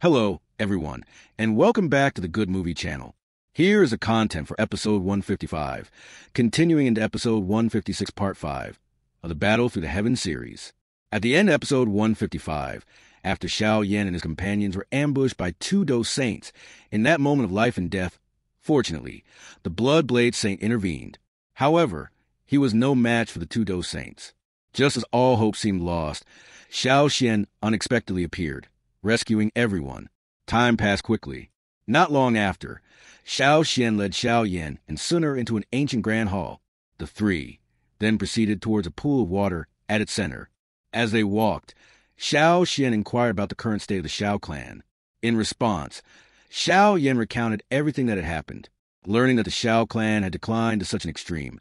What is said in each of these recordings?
Hello, everyone, and welcome back to the Good Movie channel. Here is the content for episode 155, continuing into episode 156 part 5 of the Battle Through the Heavens series. At the end of episode 155, after Xiao Yan and his companions were ambushed by two Do saints, in that moment of life and death, fortunately, the Blood Blade Saint intervened. However, he was no match for the two Do saints. Just as all hope seemed lost, Xiao Xian unexpectedly appeared, rescuing everyone. Time passed quickly. Not long after, Xiao Xian led Xiao Yan and Suner into an ancient grand hall. The three then proceeded towards a pool of water at its center. As they walked, Xiao Xian inquired about the current state of the Xiao clan. In response, Xiao Yan recounted everything that had happened. Learning that the Xiao clan had declined to such an extreme,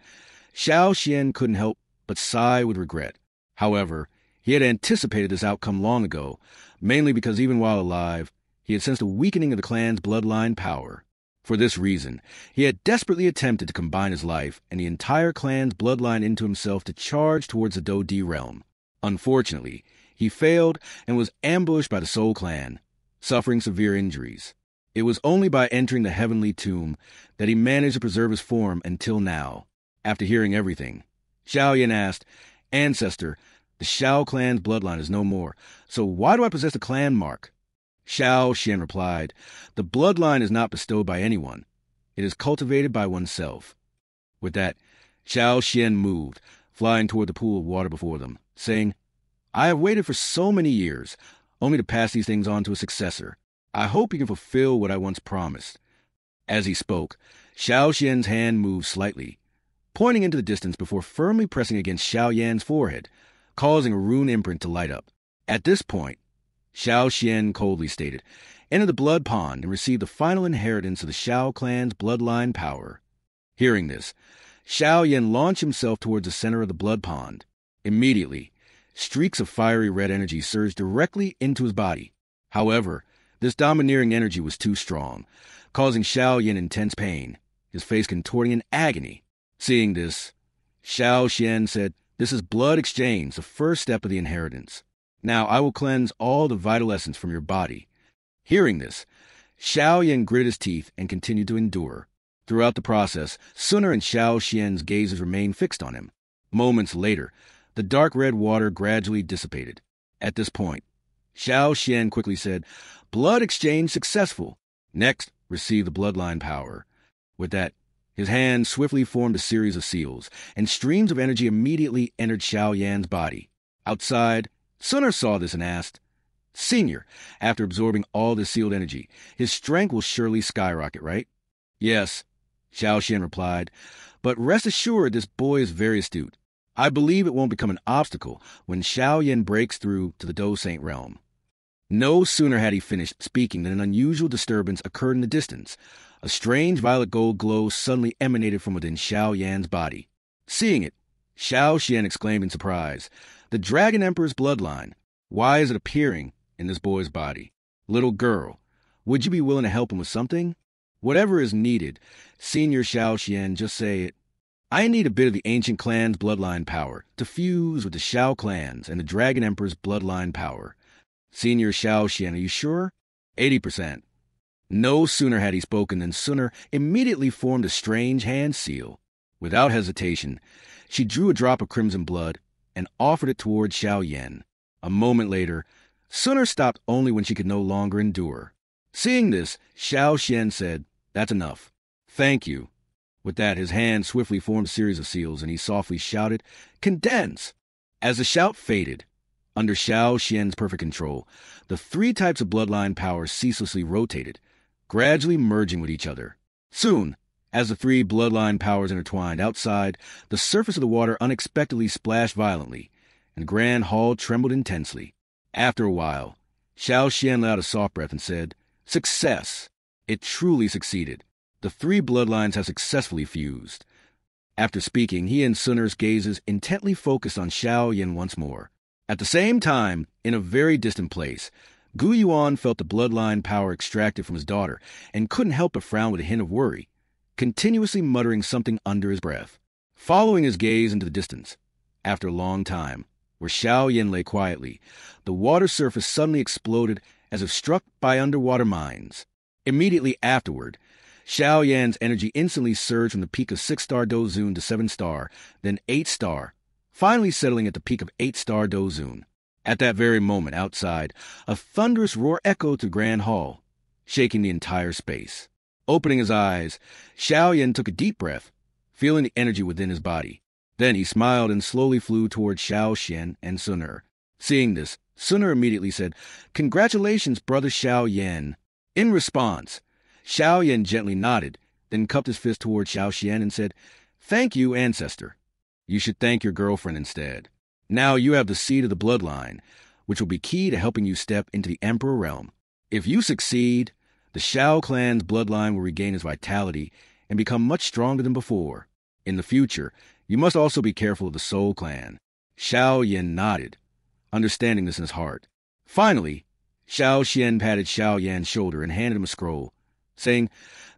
Xiao Xian couldn't help but sigh with regret. However, he had anticipated this outcome long ago, mainly because even while alive, he had sensed a weakening of the clan's bloodline power. For this reason, he had desperately attempted to combine his life and the entire clan's bloodline into himself to charge towards the Do-Di realm. Unfortunately, he failed and was ambushed by the Soul clan, suffering severe injuries. It was only by entering the heavenly tomb that he managed to preserve his form until now. After hearing everything, Xiao Yan asked, "Ancestor, the Xiao clan's bloodline is no more, so why do I possess the clan mark?" Xiao Xian replied, "The bloodline is not bestowed by anyone. It is cultivated by oneself." With that, Xiao Xian moved, flying toward the pool of water before them, saying, "I have waited for so many years, only to pass these things on to a successor. I hope you can fulfill what I once promised." As he spoke, Xiao Xian's hand moved slightly, pointing into the distance before firmly pressing against Xiao Yan's forehead, causing a rune imprint to light up. At this point, Xiao Xian coldly stated, "Enter the blood pond and receive the final inheritance of the Xiao clan's bloodline power." Hearing this, Xiao Yan launched himself towards the center of the blood pond. Immediately, streaks of fiery red energy surged directly into his body. However, this domineering energy was too strong, causing Xiao Yan intense pain, his face contorting in agony. Seeing this, Xiao Xian said, "This is blood exchange, the first step of the inheritance. Now I will cleanse all the vital essence from your body." Hearing this, Xiao Yan gritted his teeth and continued to endure. Throughout the process, Suner and Xiao Xian's gazes remained fixed on him. Moments later, the dark red water gradually dissipated. At this point, Xiao Xian quickly said, "Blood exchange successful. Next, receive the bloodline power." With that, his hand swiftly formed a series of seals, and streams of energy immediately entered Xiao Yan's body. Outside, Suner saw this and asked, "Senior, after absorbing all this sealed energy, his strength will surely skyrocket, right?" "Yes," Xiao Xian replied, "but rest assured this boy is very astute. I believe it won't become an obstacle when Xiao Yan breaks through to the Do Saint realm." No sooner had he finished speaking than an unusual disturbance occurred in the distance. A strange violet gold glow suddenly emanated from within Xiao Yan's body. Seeing it, Xiao Xian exclaimed in surprise, "The Dragon Emperor's bloodline. Why is it appearing in this boy's body? Little girl, would you be willing to help him with something? Whatever is needed, Senior Xiao Xian, just say it. I need a bit of the ancient clan's bloodline power to fuse with the Xiao clan's and the Dragon Emperor's bloodline power. Senior Xiao Xian, are you sure?" 80%. No sooner had he spoken than Suner immediately formed a strange hand seal. Without hesitation, she drew a drop of crimson blood and offered it toward Xiao Yan. A moment later, Suner stopped only when she could no longer endure. Seeing this, Xiao Xian said, "That's enough. Thank you." With that, his hand swiftly formed a series of seals, and he softly shouted, "Condense!" As the shout faded, under Xiao Xian's perfect control, the three types of bloodline power ceaselessly rotated, gradually merging with each other. Soon, as the three bloodline powers intertwined outside, the surface of the water unexpectedly splashed violently, and the grand hall trembled intensely. After a while, Xiao Xian let out a soft breath and said, "Success! It truly succeeded. The three bloodlines have successfully fused." After speaking, he and Suner's gazes intently focused on Xiao Yan once more. At the same time, in a very distant place, Gu Yuan felt the bloodline power extracted from his daughter and couldn't help but frown with a hint of worry, continuously muttering something under his breath. Following his gaze into the distance, after a long time, where Xiao Yan lay quietly, the water surface suddenly exploded as if struck by underwater mines. Immediately afterward, Xiao Yan's energy instantly surged from the peak of 6-star Dozun to 7-star, then 8-star, finally settling at the peak of 8-star Dozun. At that very moment, outside, a thunderous roar echoed through Grand Hall, shaking the entire space. Opening his eyes, Xiao Yan took a deep breath, feeling the energy within his body. Then he smiled and slowly flew towards Xiao Xian and Sun Er. Seeing this, Sun Er immediately said, "Congratulations, brother Xiao Yan." In response, Xiao Yan gently nodded, then cupped his fist towards Xiao Xian and said, "Thank you, ancestor. You should thank your girlfriend instead. Now you have the seed of the bloodline, which will be key to helping you step into the Emperor realm. If you succeed, the Xiao clan's bloodline will regain its vitality and become much stronger than before. In the future, you must also be careful of the Soul clan." Xiao Yan nodded, understanding this in his heart. Finally, Xiao Xian patted Xiao Yan's shoulder and handed him a scroll, saying,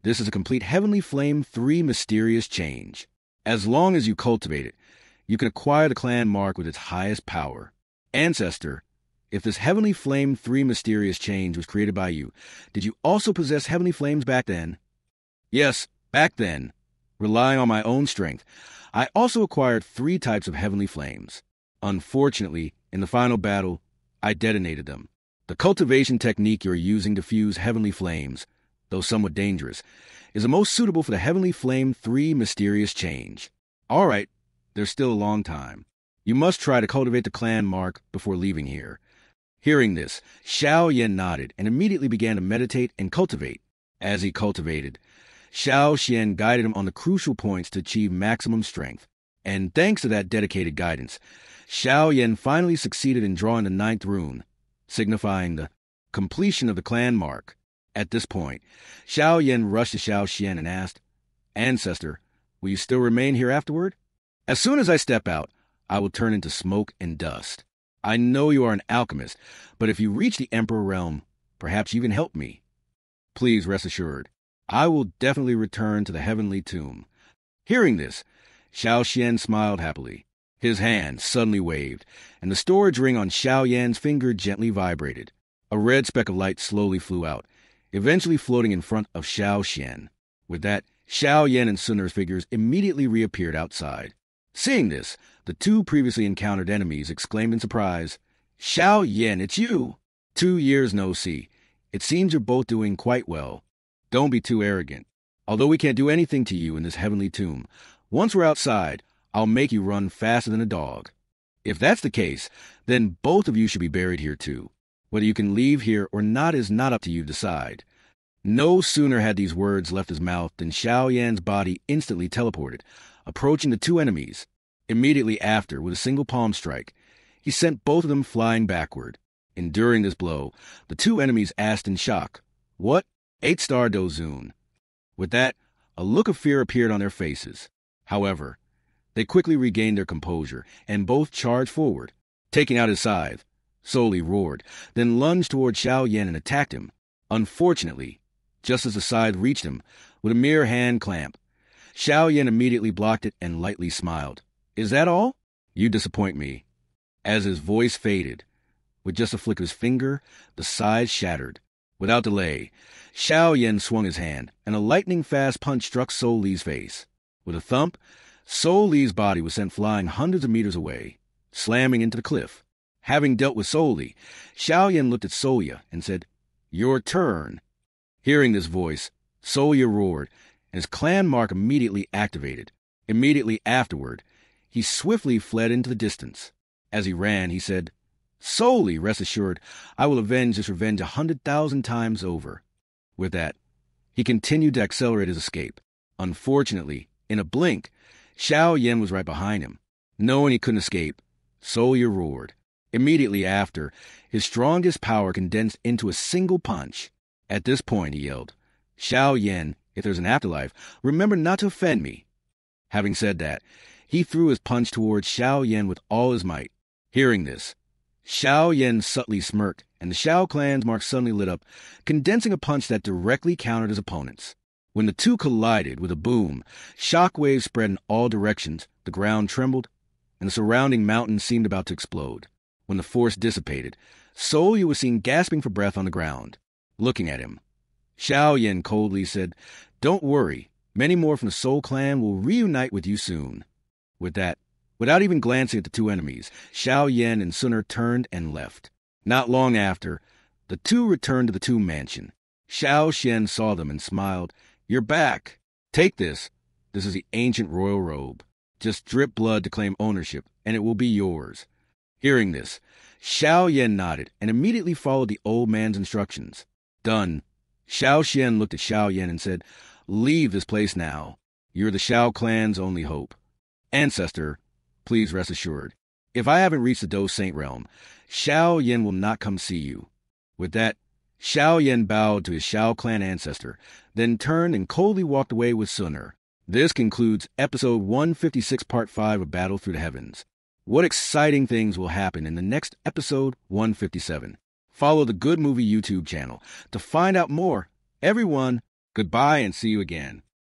"This is a complete Heavenly Flame 3 mysterious change. As long as you cultivate it, you can acquire the clan mark with its highest power. Ancestor, if this Heavenly Flame 3 mysterious change was created by you, did you also possess Heavenly Flames back then?" "Yes, back then. Relying on my own strength, I also acquired 3 types of Heavenly Flames. Unfortunately, in the final battle, I detonated them. The cultivation technique you're using to fuse Heavenly Flames, though somewhat dangerous, is the most suitable for the Heavenly Flame 3 mysterious change. All right, there's still a long time. You must try to cultivate the clan mark before leaving here." Hearing this, Xiao Yan nodded and immediately began to meditate and cultivate. As he cultivated, Xiao Xian guided him on the crucial points to achieve maximum strength. And thanks to that dedicated guidance, Xiao Yan finally succeeded in drawing the 9th rune, signifying the completion of the clan mark. At this point, Xiao Yan rushed to Xiao Xian and asked, "Ancestor, will you still remain here afterward?" "As soon as I step out, I will turn into smoke and dust. I know you are an alchemist, but if you reach the Emperor realm, perhaps you can help me. Please rest assured, I will definitely return to the heavenly tomb." Hearing this, Xiao Xian smiled happily. His hand suddenly waved, and the storage ring on Xiao Yan's finger gently vibrated. A red speck of light slowly flew out, eventually floating in front of Xiao Xian. With that, Xiao Yan and Sun Er's figures immediately reappeared outside. Seeing this, the 2 previously encountered enemies exclaimed in surprise, "Xiao Yan, it's you! 2 years no see. It seems you're both doing quite well. Don't be too arrogant. Although we can't do anything to you in this heavenly tomb, once we're outside, I'll make you run faster than a dog. If that's the case, then both of you should be buried here too. Whether you can leave here or not is not up to you to decide." No sooner had these words left his mouth than Xiao Yan's body instantly teleported, approaching the 2 enemies. Immediately after, with a single palm strike, he sent both of them flying backward. Enduring this blow, the 2 enemies asked in shock, "What? 8-star Dozun?" With that, a look of fear appeared on their faces. However, they quickly regained their composure, and both charged forward. Taking out his scythe, Soli roared, then lunged toward Xiao Yan and attacked him. Unfortunately, just as the scythe reached him, with a mere hand clamp, Xiao Yan immediately blocked it and lightly smiled. "Is that all? You disappoint me." As his voice faded, with just a flick of his finger, the scythe shattered. Without delay, Xiao Yan swung his hand, and a lightning-fast punch struck Soli's face. With a thump, Soli's body was sent flying hundreds of meters away, slamming into the cliff. Having dealt with Soli, Xiao Yan looked at Soya and said, "Your turn." Hearing this voice, Soya roared, and his clan mark immediately activated. Immediately afterward, he swiftly fled into the distance. As he ran, he said, "Soli, rest assured, I will avenge this revenge 100,000 times over." With that, he continued to accelerate his escape. Unfortunately, in a blink, Xiao Yan was right behind him. Knowing he couldn't escape, Soya roared. Immediately after, his strongest power condensed into a single punch. At this point, he yelled, "Xiao Yan, if there's an afterlife, remember not to offend me." Having said that, he threw his punch towards Xiao Yan with all his might. Hearing this, Xiao Yan subtly smirked, and the Xiao clan's mark suddenly lit up, condensing a punch that directly countered his opponent's. When the 2 collided with a boom, shockwaves spread in all directions, the ground trembled, and the surrounding mountains seemed about to explode. When the force dissipated, So Yu was seen gasping for breath on the ground, looking at him. Xiao Yan coldly said, "Don't worry. Many more from the Soul Clan will reunite with you soon." With that, without even glancing at the two enemies, Xiao Yan and Sun Er turned and left. Not long after, the two returned to the Tomb Mansion. Xiao Xian saw them and smiled. "You're back. Take this. This is the ancient royal robe. Just drip blood to claim ownership, and it will be yours." Hearing this, Xiao Yan nodded and immediately followed the old man's instructions. Done. Xiao Xian looked at Xiao Yan and said, "Leave this place now. You're the Xiao clan's only hope. Ancestor, please rest assured, if I haven't reached the Do Saint realm, Xiao Yan will not come see you." With that, Xiao Yan bowed to his Xiao clan ancestor, then turned and coldly walked away with Sun Er. This concludes episode 156, part 5 of Battle Through the Heavens. What exciting things will happen in the next episode 157? Follow the Good Movie YouTube channel to find out more. Everyone, goodbye and see you again.